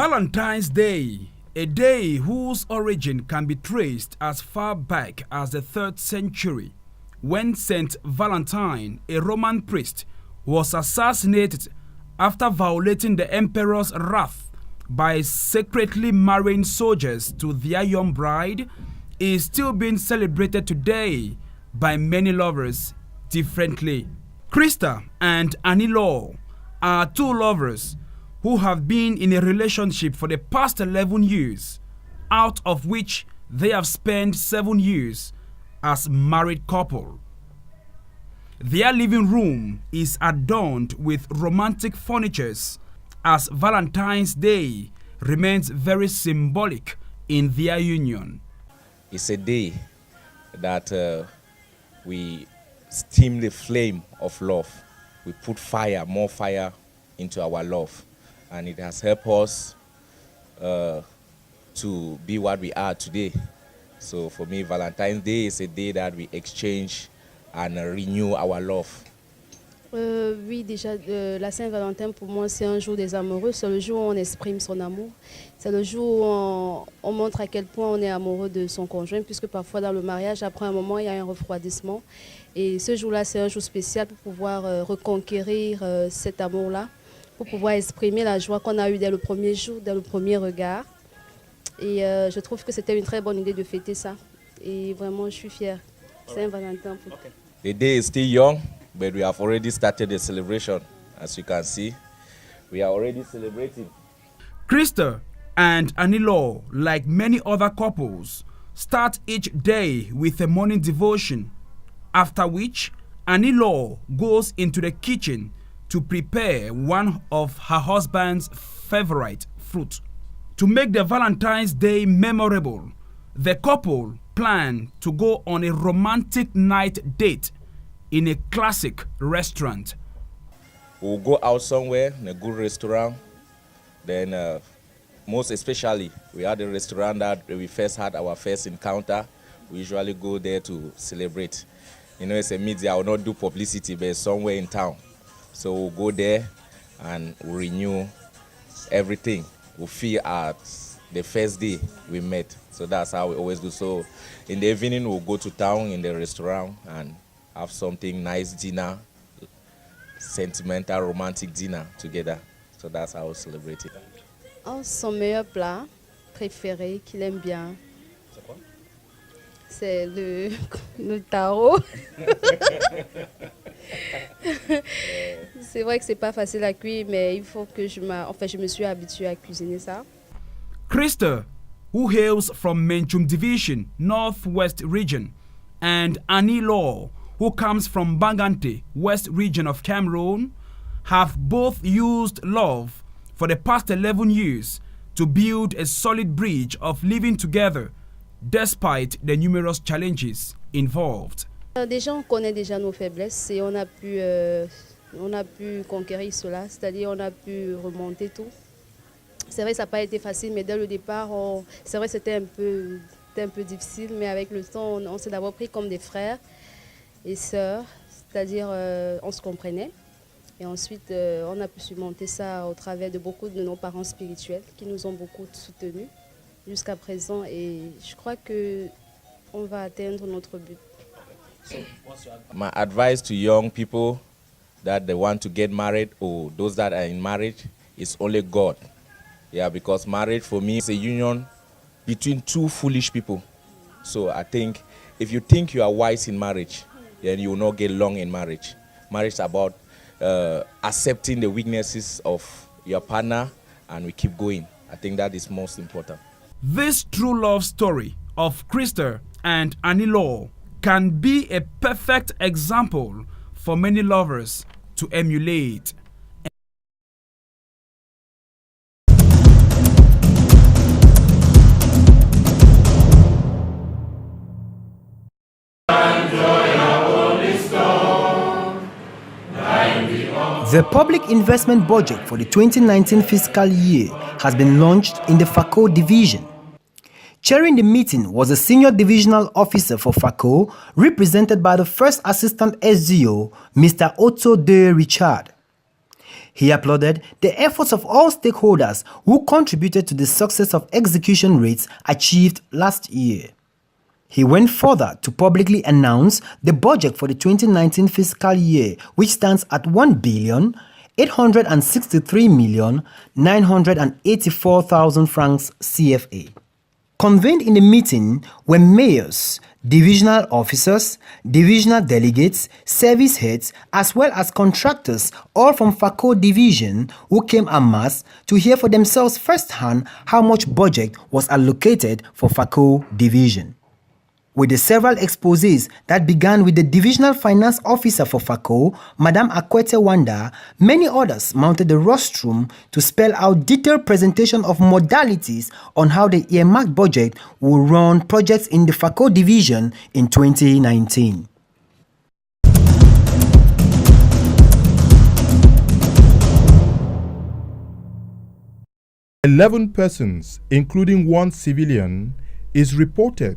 Valentine's Day, a day whose origin can be traced as far back as the 3rd century, when Saint Valentine, a Roman priest, was assassinated after violating the emperor's wrath by secretly marrying soldiers to their young bride, is still being celebrated today by many lovers differently. Krista and Annie Law are two lovers who have been in a relationship for the past 11 years, out of which they have spent 7 years as married couple. Their living room is adorned with romantic furnitures, as Valentine's Day remains very symbolic in their union. It's a day that we steam the flame of love. We put fire, more fire into our love. And it has helped us to be what we are today. So for me, Valentine's Day is a day that we exchange and renew our love. Oui, déjà, la Saint-Valentin, pour moi, c'est un jour des amoureux. C'est le jour où on exprime son amour. C'est le jour où on montre à quel point on est amoureux de son conjoint, puisque parfois dans le mariage, après un moment, il y a un refroidissement. Et ce jour-là, c'est un jour spécial pour pouvoir reconquérir cet amour-là, pour pouvoir exprimer la joie qu'on a eue dès le premier jour, dès le premier regard. Et je trouve que c'était une très bonne idée de fêter ça. Et vraiment, je suis fière. Saint-Valentin. Okay. The day is still young, but we have already started the celebration. As you can see, we are already celebrating. Krista and Annie Law, like many other couples, start each day with a morning devotion, after which Annie Law goes into the kitchen to prepare one of her husband's favorite fruit. To make the Valentine's Day memorable, the couple plan to go on a romantic night date in a classic restaurant. We'll go out somewhere in a good restaurant. Then most especially, we had a restaurant that we first had our first encounter. We usually go there to celebrate. You know, it's a media, I will not do publicity, but it's somewhere in town. So we'll go there and we'll renew everything. We'll feel at the first day we met. So that's how we always do. So in the evening, we'll go to town in the restaurant and have something nice dinner, sentimental, romantic dinner together. So that's how we celebrate it. Oh, son meilleur plat préféré qu'il aime bien, c'est le taro. C'est vrai que c'est pas facile à cuire, mais il faut que je me suis habituée à cuisiner ça. Krista, who hails from Menchum Division, Northwest Region, and Annie Law, who comes from Bangante, West Region of Cameroon, have both used love for the past 11 years to build a solid bridge of living together, despite the numerous challenges involved. Déjà, on connaît déjà nos faiblesses et on a pu conquérir cela, c'est-à-dire on a pu remonter tout. C'est vrai que ça n'a pas été facile, mais dès le départ, c'est vrai que c'était un peu difficile, mais avec le temps, on s'est d'abord pris comme des frères et sœurs, c'est-à-dire on se comprenait. Et ensuite, on a pu surmonter ça au travers de beaucoup de nos parents spirituels qui nous ont beaucoup soutenus jusqu'à présent. Et je crois qu'on va atteindre notre but. My advice to young people that they want to get married or those that are in marriage is only God. Yeah, because marriage for me is a union between two foolish people. So I think if you think you are wise in marriage, then you will not get long in marriage. Marriage is about accepting the weaknesses of your partner and we keep going. I think that is most important. This true love story of Krista and Annie Law can be a perfect example for many lovers to emulate. The public investment budget for the 2019 fiscal year has been launched in the FACO division. Chairing the meeting was a senior divisional officer for FACO, represented by the first assistant SGO, Mr. Otto de Richard. He applauded the efforts of all stakeholders who contributed to the success of execution rates achieved last year. He went further to publicly announce the budget for the 2019 fiscal year, which stands at 1,863,984,000 francs CFA. Convened in the meeting were mayors, divisional officers, divisional delegates, service heads, as well as contractors, all from FACO division, who came en masse to hear for themselves firsthand how much budget was allocated for FACO division. With the several exposés that began with the divisional finance officer for FACO, Madame Akwete Wanda, many others mounted the rostrum to spell out detailed presentation of modalities on how the earmarked budget will run projects in the FACO division in 2019. "11 persons, including one civilian, is reported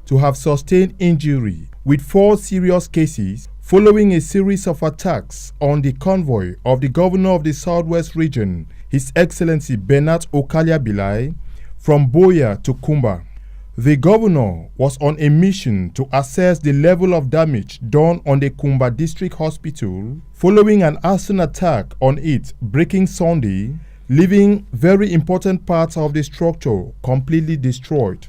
to have sustained injury, with 4 serious cases following a series of attacks on the convoy of the governor of the Southwest region, His Excellency Bernard Okalia Bilai, from Boya to Kumba. The governor was on a mission to assess the level of damage done on the Kumba District Hospital following an arson attack on it breaking Sunday, leaving very important parts of the structure completely destroyed.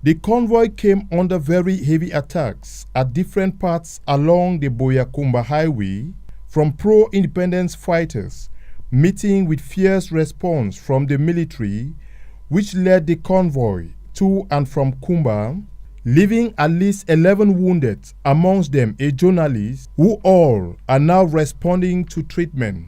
The convoy came under very heavy attacks at different parts along the Boya-Kumba highway from pro-independence fighters, meeting with fierce response from the military, which led the convoy to and from Kumba, leaving at least 11 wounded, amongst them a journalist, who all are now responding to treatment.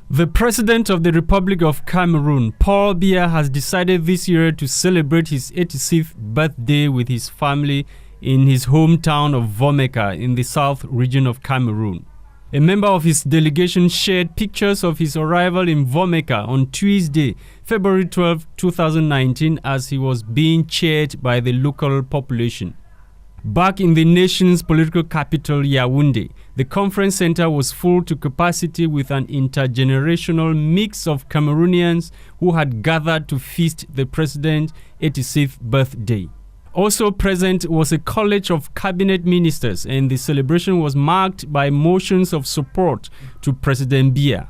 The President of the Republic of Cameroon, Paul Biya, has decided this year to celebrate his 86th birthday with his family in his hometown of Vomeka in the south region of Cameroon. A member of his delegation shared pictures of his arrival in Vomeka on Tuesday, February 12, 2019, as he was being cheered by the local population. Back in the nation's political capital, Yaoundé, the conference center was full to capacity with an intergenerational mix of Cameroonians who had gathered to feast the president's 86th birthday. Also present was a college of cabinet ministers, and the celebration was marked by motions of support to President Biya.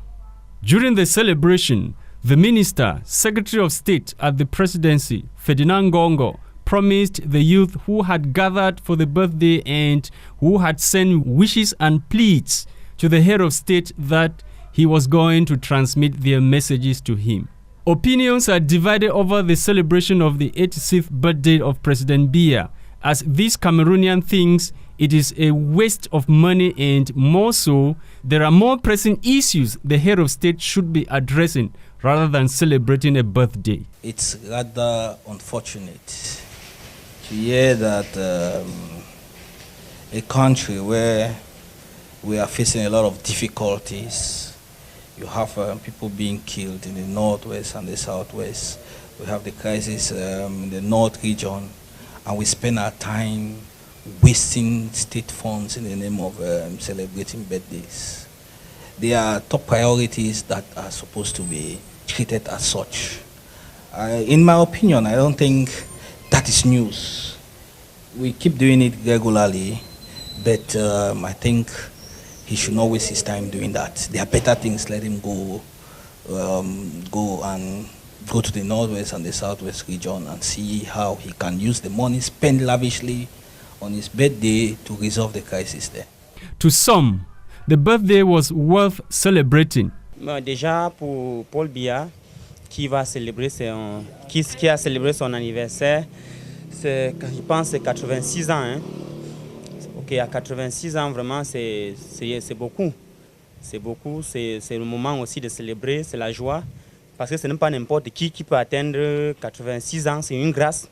During the celebration, the minister, Secretary of State at the presidency, Ferdinand Gongo, promised the youth who had gathered for the birthday and who had sent wishes and pleas to the head of state that he was going to transmit their messages to him. Opinions are divided over the celebration of the 86th birthday of President Biya, as this Cameroonian thinks it is a waste of money, and more so, there are more pressing issues the head of state should be addressing rather than celebrating a birthday. It's rather unfortunate to hear that a country where we are facing a lot of difficulties, you have people being killed in the northwest and the southwest. We have the crisis in the north region, and we spend our time wasting state funds in the name of celebrating birthdays. There are top priorities that are supposed to be treated as such. In my opinion, I don't think that is news. We keep doing it regularly, but I think he should not waste his time doing that. There are better things. Let him go to the northwest and the southwest region and see how he can use the money spent lavishly on his birthday to resolve the crisis there. To some, the birthday was worth celebrating. Déjà pour Paul Biya, qui a célébré son anniversaire, je pense c'est 86 ans. Hein. Ok, à 86 ans, vraiment, c'est beaucoup. C'est beaucoup, c'est le moment aussi de célébrer, c'est la joie. Parce que ce n'est pas n'importe qui peut atteindre 86 ans, c'est une grâce.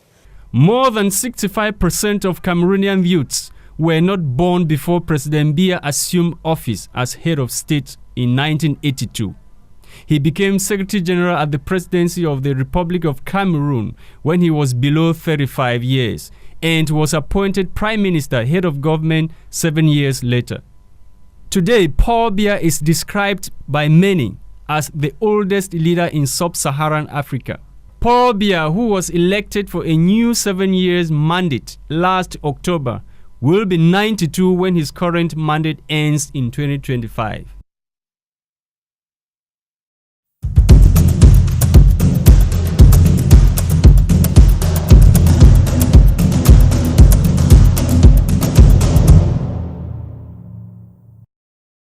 More than 65% of Cameroonian youths were not born before President Biya assumed office as head of state in 1982. He became Secretary General at the Presidency of the Republic of Cameroon when he was below 35 years and was appointed Prime Minister, head of government 7 years later. Today, Paul Biya is described by many as the oldest leader in sub-Saharan Africa. Paul Biya, who was elected for a new 7 years mandate last October, will be 92 when his current mandate ends in 2025.